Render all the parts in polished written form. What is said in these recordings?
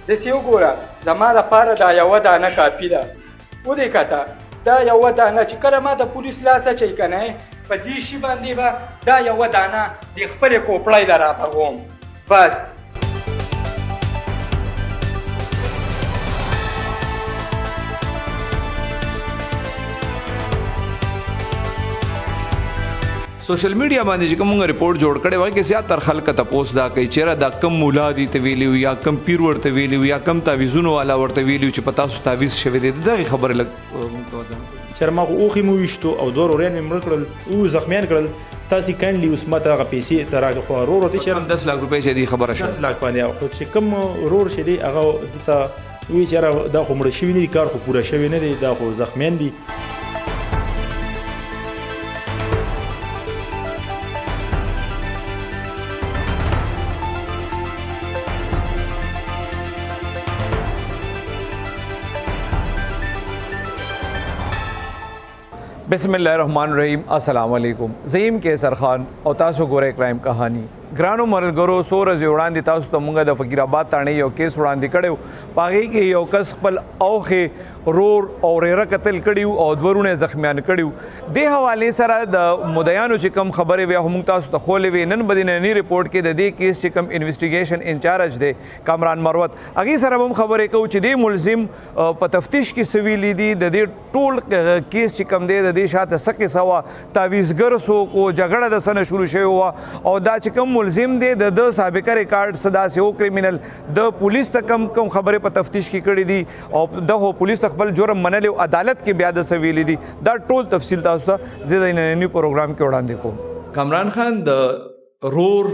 داسې وګوره زما دپاره دا یوه دانه کافي ده ودې کته دا یوه دانه چې کله ما د پولیس لاس اچوي که نه په دې شي باندې به دا یوه دانه د خپلې کوپړۍ له راپغوم بس. سوشل میډیا باندې چې کومه ریپورت جوړ کړي وای کې زیات تر خلک ته پوس دا کوي چې را دا کم مولا دي ته ویلی یا کم پیر ورته ویلی یا کم تعویذونو والا ورته ویلی چې پتا سو تعویذ شوی دی دغه خبره لګ چرماغه اوخي مو وشتو او دور اورین مړ کړل او زخمیان کړل تاسو کاینلی اوس ماته غ پیسې تراغه خو ورور ته شر 10 لک روپۍ چې دی خبره شوه 10 لک باندې خو چې کم ورور شه دی هغه دته وی چې دا خو مړ شوی نه کار خو پوره شوی نه دی دا خو زخمیان دي. بسم الله الرحمن الرحیم السلام علیکم زیم کیسر خان او تاسو ګورئ کرایم کہانی ګرانو مرګرو سو ورځې وړاندې تاسو ته مونږ د فقیر آباد تاڼې یو کیس وړاندې کړو پاغې کې یو کس خپل اوخه رور او ریره قتل کړیو او دورونه زخمیان کړیو د حواله سره د مدعیانو چې کم خبره وي هم تاسو ته خولې وي نن بدیننی ریپورت کې د دې کیس چې کم انویسټیګیشن انچارج دی کامران مروت هغه سره هم خبرې کوي چې د ملزم په تفتیش کې سویلې دي د دې ټول کیس چې کم دی د دې شاته سکه سوا تعویذګر سو کو جګړه د سنه شروع شوی او دا چې کم ملزم دی د سابقه ریکارډ صدا سه او کریمینل د پولیس ته کم خبره په تفتیش کې کړې دي او د پولیس خپل جرم منل او عدالت کې بیا د سویلې دي دا ټول تفصیل تاسو ته زیاده نننی پروګرام کې وړاندې کوم. کامران خان د رور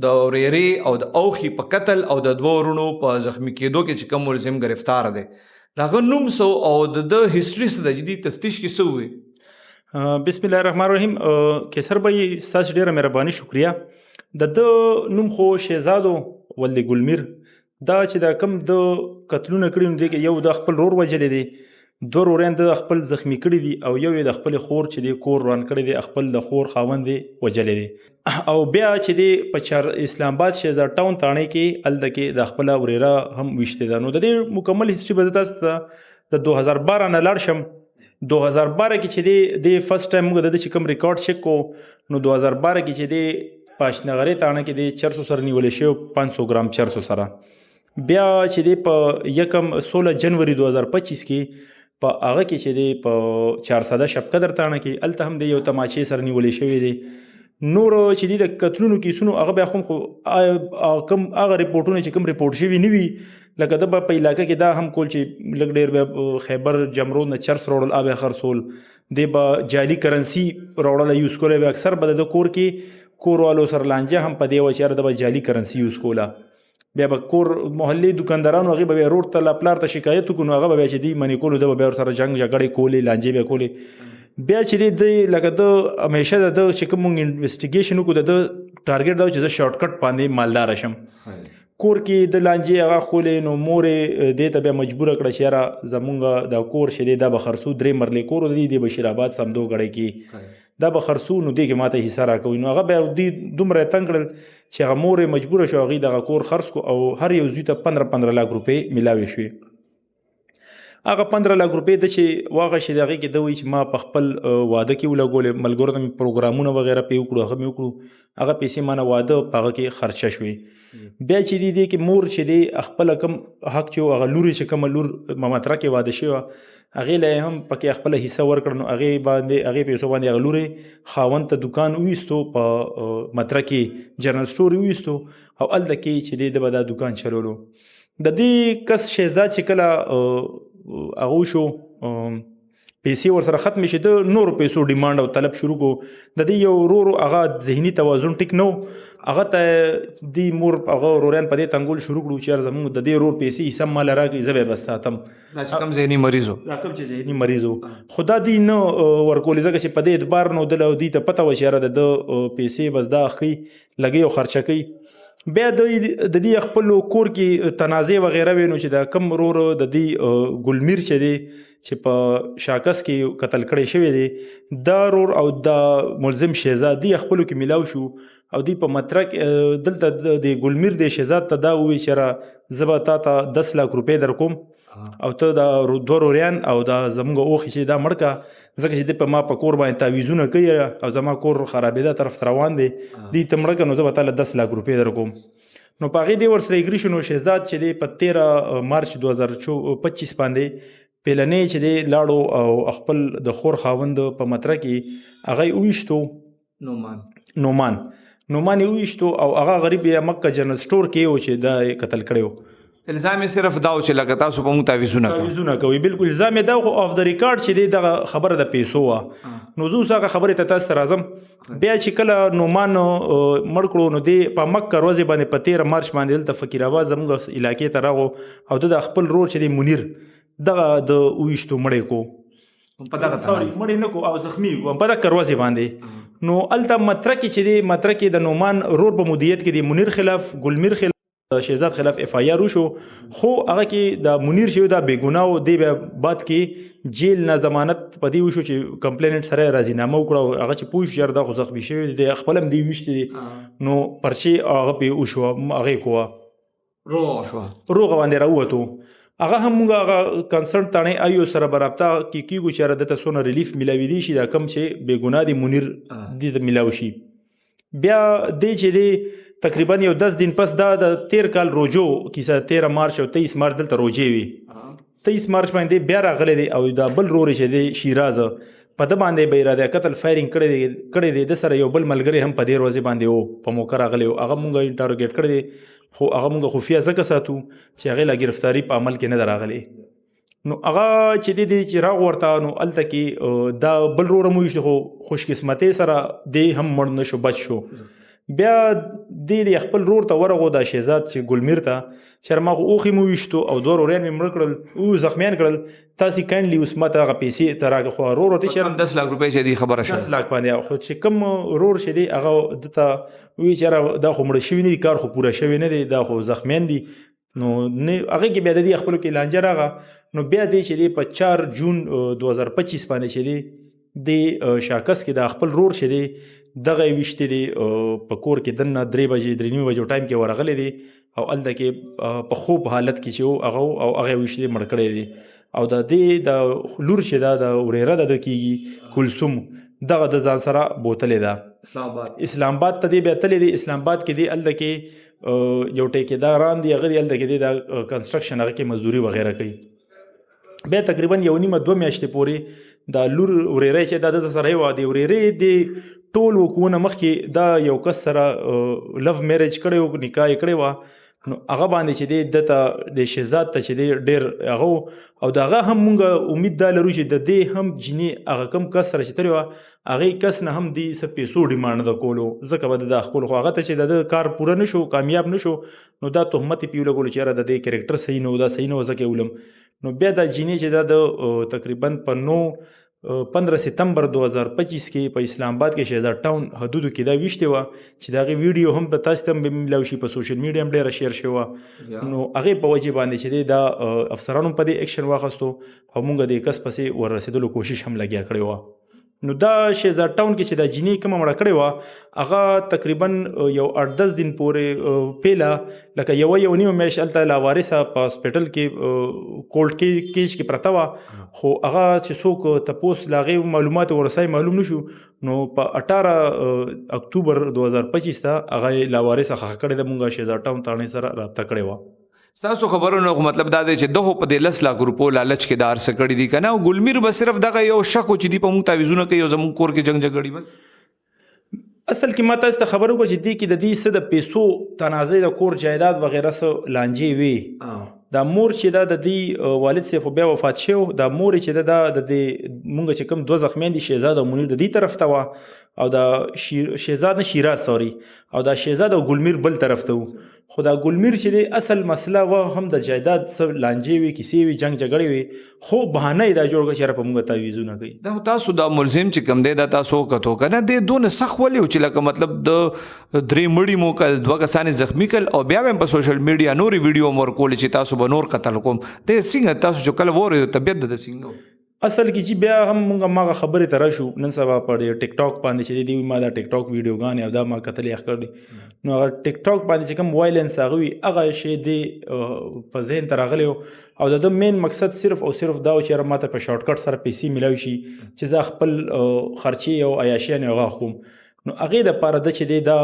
د ریری او د اوخي په قتل او د دوه ورونو په زخمی کېدو کې چې کوم ملزم گرفتار دی داغه نوم سو او د هیستوري سره د جدي تفتیش کې سو وي. بسم الله الرحمن الرحیم کیسر بھائی ستاسو ډیره مهرباني شکریا. د نوم خو شهزادو ولد ګلمیر دا چې دا کم د قتلونه کړي نو دی یو د خپل رور وجلې دی دوه روران د خپل زخمی کړي دي او یو د خپل خور چې دی کور روان کړي دي خپل د خور خاوند دی وجلې دي او بیا چې دی په اسلام آباد شهزاد ټاون تاڼې کې ال دکې د خپل وريره هم وشته ده. نو د دې مکمل هیستوري به تاسو د 2012 نه لاړ شم 2012 کې چې دی فرست ټایم موږ د کوم ریکارډ چک کو نو 2012 کې چې دی پاشنغری تاڼه کې دی 400 سره نیول شو 500 ګرام 400 سره بیا چې دی په یکم 16 جنوري 2025 کې په هغه کې چې دی په 400 شب قدر تاڼه کې الته هم دی یو تماچې سره نیول شوی دی. نور چې دی د قتلونو کیسونو هغه بیا خو کم هغه ریپورټونه چې کوم ریپورټ شوی نه وي لکه د په علاقې کې دا هم کول چې لګ ډیر به خیبر جمرو نه چرس روړل ابه خرصول دی به جعلی کرنسی روړل یوز کولای به اکثر به د کور کې کور والو سره لانجه هم په دی و چې د جعلی کرنسی یوز کولا بیا به کور محلي دکاندارانو هغه به روډ ته پلار ته شکایت وکړو هغه به چې دی منی کولو د به سره جنگ جګړې کولې لانجې به کولې بیا چې دی لکه د همیشه د چې کوم انویسټیګیشن وکړو د ټارګټ دا چې زه شارټ کټ باندې مالدار شم کور کې د لانجې هغه خولې نو مورې دې ته بیا مجبوره کړه چې یاره زمونږ د کور چې دی دا به خرڅو 3 مرلې کور دی د بشیر آباد سمدو غړی کې دا به خرڅو نو دی کې ماته حصہ راکوي نو هغه بیا دی دومره تنګ کړل چې هغه مورې مجبوره شو هغې دغه کور خرڅ کو او هر یو زوی ته 15 لک روپۍ میلاوې شوې. هغه 15 لک روپۍ د چې واغه شي دغه کې د وی چې ما په خپل واده کې ولګول ملګرو ته پروګرامونه وغیرہ په وکړو هغه مې وکړو هغه پیسې ما نه واده هغه کې خرچه شوې بیا چې دی کې مور چې دی خپل کم حق چې هغه لوري چې کوم لور مامتره کې واده شوی هغه له هم پکې خپل حصہ ورکړنو هغه باندې هغه پیسو باندې هغه لوري خاوند ته دکان وېستو په متره کې جنرال سٹور وېستو او ال دکې چې دی د بدا دکان چلولو د دې کس شهزاد چې کله هغه شو پیسې ورسره ختم شي د نورو پیسو ډیماند او طلب شروع کو د دې یو ورو هغه ذهني توازن ټیک نو هغه ته دی مور هغه وروران په دې تنګول شروع کړو چې زموږ د دې ورور پیسې سم مال راکې زبې بس ساتم دا کم ذهني مریضو دا کم چې ذهني مریضو خدا دی نو ورکول ځکه چې په دې اعتبار نو د دې ته پته و چې د پیسې بس دا اخی لګي او خرچه کوي بیا د دې خپل کور کې تنازع وغیرہ وینو چې دا کم ورور د دې ګلمیر چې دی چې په شاکس کې قتل کړی شوی دی دا رور او دا ملزم شهزاد دی خپلو کې میلاو شو او دی په مترک دلته د ګلمیر د شهزاد ته دا ووی چې را زه به تا ته 10 لک روپۍ در کوم او ته دا 2 روریان او دا زموږ اوښې چې دا مړ کا ځکه چې دی په ما په کور باندې تعویزونه کوي او زما کور خرابېده طرف ته روان دی دی ته مړه که نو زه به تاله 10 لک روپۍ در کوم نو په هغې دی ورسره اګري شو نو شهزاد چې دی په 13 مارچ 2025 باندې پیلنۍ چې دی لاړو او خپل د خور خاوند په متره کې هغه یې وویشتو نومان یې وویشتو او هغه غریب یې مکه جنرل سټور کې و چې دا یې قتل کړی و الزام یې صرف دا و چې لکه تاسو په موږ تعویزونه کوي بالکل الزام یې دا خو اف د ریکارډ چې دی دغه خبره د پیسو وه نو زه اوس هغه خبرې ته تاسو ته راځم بیا چې کله نومان مړ کړو نو دی په مکه ورځې باندې په 13 مارچ باندې دلته فقیر آباد زموږ علاقې ته راغو او د خپل رور چې دی منیر دغه د وویشتو مړی کو مړی نه کو او زخمی په دغه ورځې باندې نو هلته متره کې چې دی متره کې د نومان رور په مدیریت کې دی منیر خلاف ګلمیر خلاف شهزاد خلاف اف آی آر وشو خو هغه کې د منیر شوی دا بېګناه و دی بیا بعد کې جیل نه ضمانت په دې وشو چې کمپلیننټ سره راضینامه وکړه او هغه چې پوه شو چې دا خو زخمي شوی دی خپل هم دی ویشتی دی نو پرچې هغه پې وشوه هغې کوه روغه باندې راووتو هغه هم مونږ هغه کنسرن تاڼې ایو سره به رابطه کې کېږو چې یاره دته څونه ریلیف میلاویدی شي دا کم چې بېګناه دی منیر دې ته میلاو شي بیا دی چې دی تقریبا یو 10 دن پس دا د 13 کال روجو کیسه 13 مارچ او 23 مارچ دلته روجې وي 23 مارچ باندې بیا راغلی دی او دا بل رورې چې دی شیراز په ده باندې به اراده قتل فایرینګ کړی دی د سره یو بل ملګری هم په دې ورځې باندې و په موقع راغلی و هغه مونږ انټاروګیټ کړی دی خو هغه مونږ خفیه ځکه ساتو چې هغې لا ګرفتاري په عمل کې نه ده راغلی نو هغه چې دی چې راغ ورته نو هلته کې دا بل روره مو ویشتو خو خوش قسمتۍ سره دی هم مړ نه شو بچ شو بیا دی خپل رور ته ورغو دا شهزاد چې ګلمیر ته چې ما خو اوښې مو ویشتو او 2 روریان مې مړه کړل او زخمیان کړل تاسې کاینډلي اوس ما ته هغه پیسې ته راکړه خو رور ورته چې 10 لک روپۍ چې دی خبره شوه 10 لک باندې خو چې کوم رور چې دی هغه دته وایي چې یاره دا خو مړه شوي نه دي کار خو پوره شوی نه دی دا خو زخمیان دي نو هغې کې بیا د دې خپلو کې لانجه راغه نو بیا دی چې دی په 4 جون 2025 باندې چې دی د شاکس کې د خپل رور چې دی دغه یې ویشتی دی په کور کې دننه 3 بجې 3 بجو ټایم کې ورغلی دی او هلته کې په خوب حالت کې چې و هغه او هغه یې ویشتی دی مړ کړی دی او د دې د لور چې دا د ورېره ده د کېږي کلثوم دغه د ځان سره بوتلې ده اسلام آباد ته دی بیا تللی دی اسلام آباد کې دی هلته کې یو ټیکېداران دی هغه دی هلته کې دی د کنسټرکشن هغه کې مزدوري وغیره کوي بیا تقریبا 1.5-2 میاشتې پورې دا لور ورېری چې دا د سره وه د ورېرې د ټول وکوونه مخکې دا یو کس سره لو میریج کړی و نکاح یې کړې وه نو هغه باندې چې دی دته د شهزاد ته چې دی ډېر هغه او د هغه هم مونږ امید دا لرو چې د دې هم جینې هغه کم کس سره چې تلې وه هغې کس نه هم دی څه پیسو ډیمانډ نه ده کولو ځکه به د خپلو خو هغه ته چې د کار پوره نه شو کامیاب نه شو نو دا تهمت یې پې ولګولو چې یاره د دې کرکټر صحیح نه و دا صحیح نه و ځکه یې ولم نو بیا دا جینې چې دا د تقریبا په 15 ستمبر 2025 کې په اسلام آباد کې شهزاد ټاون حدودو کې دا ویشتې وه چې د هغې ویډیو هم په تاسو ته هم میلاو شي په سوشل میډیا هم ډېره شیر شوې وه نو هغې په وجې باندې چې دی دا افسرانو په دې اکشن واخیستو او موږ د کس پسې وررسېدلو کوشش هم لګیا کړې وه نو دا شهزاد ټاون کې چې دا جینۍ کومه مړه کړې وه هغه تقریبا یو 8-10 دن پورې پیله لکه یو نیمه میاشت هلته لاوارثه په هاسپټل کې کولډ کیج کې پرته وه خو هغه چې څوک تپوس له هغې معلومات ورسای معلوم نه شو نو په 18 اکتوبر 2025 ته هغه لاوارثه ښخ کړې ده مونږ شهزاد ټاون تاڼې سره رابطه کړې وه ستاسو خبرونه خو مطلب دا دی چې دغه په دې 10 لک روپو لالچ کې دار څه کړي دي که نه او ګلمیر به صرف دغه یو شک و چې دي په مونږ تعویزونه کوي او زمونږ کور کې جنګ جګړې بس اصل کې ما تاسو ته خبر وکړه چې دې کې د دې څه د پیسو تنازع د کور جایداد وغیره څه لانجې وي دا مور چې دا د دې والد صاحب خو بیا وفات شو دا مور چې دا د مونږ چې کوم 2 زخمیان دي شهزاد او منیر د دې طرف ته وه او دا شهزاد نه شیراز سوري او دا شهزاد او ګلمیر بل طرف ته و خو دا ګلمیر چې دی اصل مسله وه هم د جایداد څه لانجې وي کیسې وي جنګ جګړې وي خو بهانه یې دا جوړ کړه چې یاره په مونږ تعویزونه کوي دا تاسو دا ملزم چې کوم دی دا تاسو وکتو که نه دی دونه سخت ولې و چې لکه مطلب د 3 مړي مو کړل 2 کسانې زخمي کړل او بیا هم په سوشل میډیا نورې ویډیو مو ورکولې چې تاسو به نور قتل کوم دی څنګه تاسو چې کله وورئ طبیعت د څنګه اصل کې چې بیا هم مونږ ماغه خبرې ته راشو نن سبا په ټیک ټاک باندې چې دی ما دا ټیک ټاک ویډیوګانې او دا ما کتلې اخر دي نو هغه ټیک ټاک باندې چې کوم وایلنس هغه وي هغه شی دی په ذهن ته راغلی او د مین مقصد صرف او صرف دا و چې ماته په شارټ کټ سره پیسې میلاوي شي چې زه خپل خرچې او عیاشیانې هغه اخلم نو هغې دپاره ده چې دی دا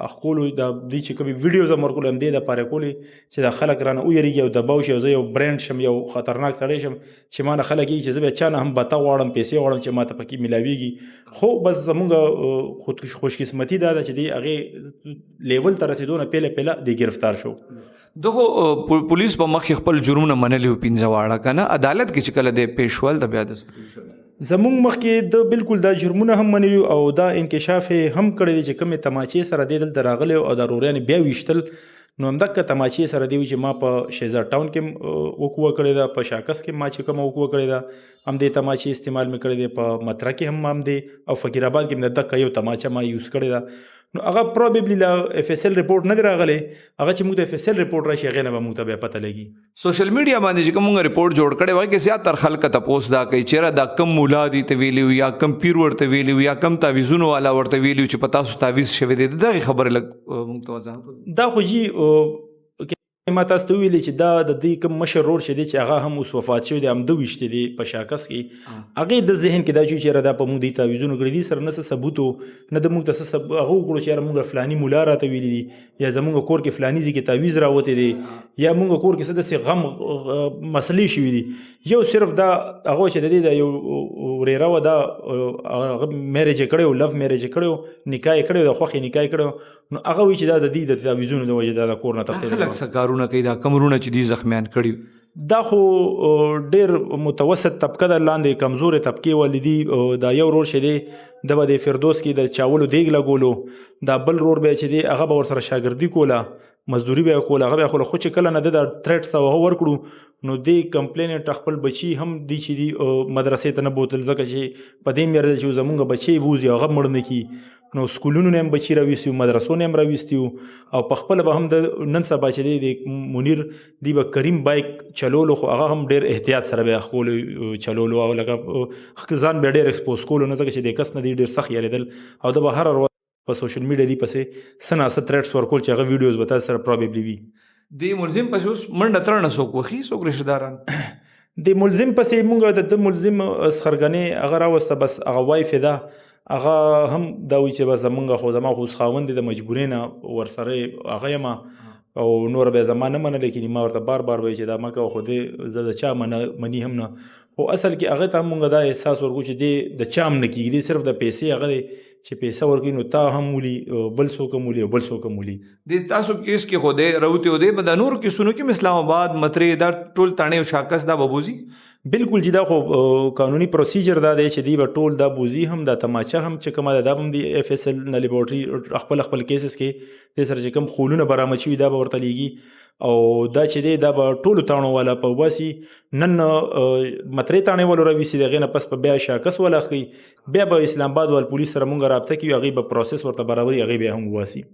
اخکولو دا دوی چې کومې ویډیوز هم ورکولو همدې دپاره کولې چې دا خلک رانه ویرېږي او دباو شي او زه یو برانډ شم یو خطرناک سړی شم چې ما نه خلک وایي چې زه بیا چا نه هم بته غواړم پیسې غواړم چې ماته پکې میلاویږي خو بس زمونږ خوشقسمتي دا ده چې دی هغې لیول ته رسېدو نه پهله دی ګرفتار شو دغه پولیس په مخ خپل جرمونه منلي و 15 واړه که نه عدالت کې چې کله دی پیش ول د بیا د زمونږ مخکې د بالکل دا جرمونه هم منلي او دا انکشاف هم کړی دی چې کومې تماچې سره دی دلته راغلی او دا روریانې بیا ویشتل نو همدغه تماچې سره دی چې ما په شهزاد ټاون کې وقوع کړې ده په شاکس کې ما چې کومه وقوع کړې ده همدې تماچې استعمال مې کړی دی په مطرح کې هم دی او فقیر آباد کې مې دغه یو تماچه ما یوز کړې ده نو هغه پروبیبلی لا اف اس ال ریپورټ نه دی راغلی هغه چې موږ ته اف اس ال ریپورټ راشي هغې نه به موږ ته بیا پته لګي سوشل میډیا باندې چې کوم ریپورټ جوړ کړی وای کې زیاتره خلک تپوس دا کوي چیرې دا کم مولا دي ته ویلی یا کم پیر ورته ویلی یا کم تعویذونو والا ورته ویلی چې پتا سو تعویذ شوی دی دغه خبره لګ موږ ته وضاحت دا خو جی ما تاسو ته ویلې چې دا د دې کوم مشر رور چې دی چې هغه هم اوس وفات شوی دی همده ویشتې دی په شاکس کې هغې د ذهن کې دا چې چېرې دا په موږ دې تعویذونه کړي دي سره نه څه ثبوت و نه د موږ ته څه هغه وکړو چې یاره موږ فلاني مولا راته ویلي دي یا زموږ کور کې فلاني ځای کې تعویذ راوتی دی یا موږ کور کې څه داسې غم مسلې شوي دي یو صرف دا هغه چې د دې د یو ورېره وه دا هغه میرج یې کړی و لف میرج یې کړی و نکاح یې کړی و د خوښې نکاح یې کړی و نو هغه وایي چې دا د دې د تعویذونو د وجې دا د کور نه تښتېدلی کوي دا کمرونه چې دي زخمیان کړي دا خو ډیر متوسط طبقه د لاندې کمزورې طبقې ولې دي دا یو رور چې دی د به د فردوس کې د چاولو دیګ لګولو دا بل رور بیا چې دی هغه به ورسره شاګردي کوله مزدوري به یې کوله هغه بیا خو چې کله نه د تھریټس او هغه ورکړو نو دی کمپلینټ خپل بچي هم دی چې دی مدرسې ته نه بوتل ځکه چې په دې مېره ده چې زمونږ بچی بوځي هغه مړ نه کي نو سکولونو نه هم بچي راویستي مدرسو نه هم راویستي او په خپله به هم د نن سبا چې دی د منیر دی به کریم بایک چلولو خو هغه هم ډېر احتیاط سره به خپلو چلولو او لکه ځان به ډېر ایکسپوز کولو نه ځکه چې د کس نه دی ډېر سخت یارېدل او د به هره ورځ په سوشل میډیا دی پسې څه ناسه تھریټس ورکول چې هغه ویډیوز به تاسو سره پروبیبلی وي د ملزم پسې اوس منډه ترنه څوک وخي څوک رشته داران د ملزم پسې مونږ د ملزم سخرګنې هغه راوسته بس هغه وایف ده هغه هم دا وایي چې بس زمونږ خو زما خو اوس خاوند دی د مجبورۍ نه ورسره هغه یم او نور به زما نه منله کېږي ما ورته بار بار وایي چې دا مه کوه خو دې زه د چا مني هم نه خو اصل کې هغې ته هم مونږ دا احساس ورکړو چې دې د چا هم نه کېږي دې صرف د پیسې هغه دی چې پیسه ورکوي نو تا هم ولي بل څوک هم ولي او بل څوک هم ولي د تاسو کیس کې خو دی راوتی و دی به د نورو کیسونو کې اسلام آباد مترې دا ټول تاڼې او شاکس دا به بوځي بالکل چې دا خو قانوني پروسیجر دا دی چې دی به ټول دا بوځي هم دا تماچه هم چې کومه ده دا به هم د اف اس ال نه لیبارټري خپل کیسز کې دې سره چې کوم خولونه برآمد شوي دا به ورته لیږي او دا چې دی دا به ټولو تاڼو والا په وباسي نن مترې تاڼې والو راویسي د هغې نه پس به بیا شاکس والا اخلي بیا به اسلام آباد وال پولیس سره مونږ رابطه کوي هغوی به پروسس ورته برابري هغوی بیا هم وباسي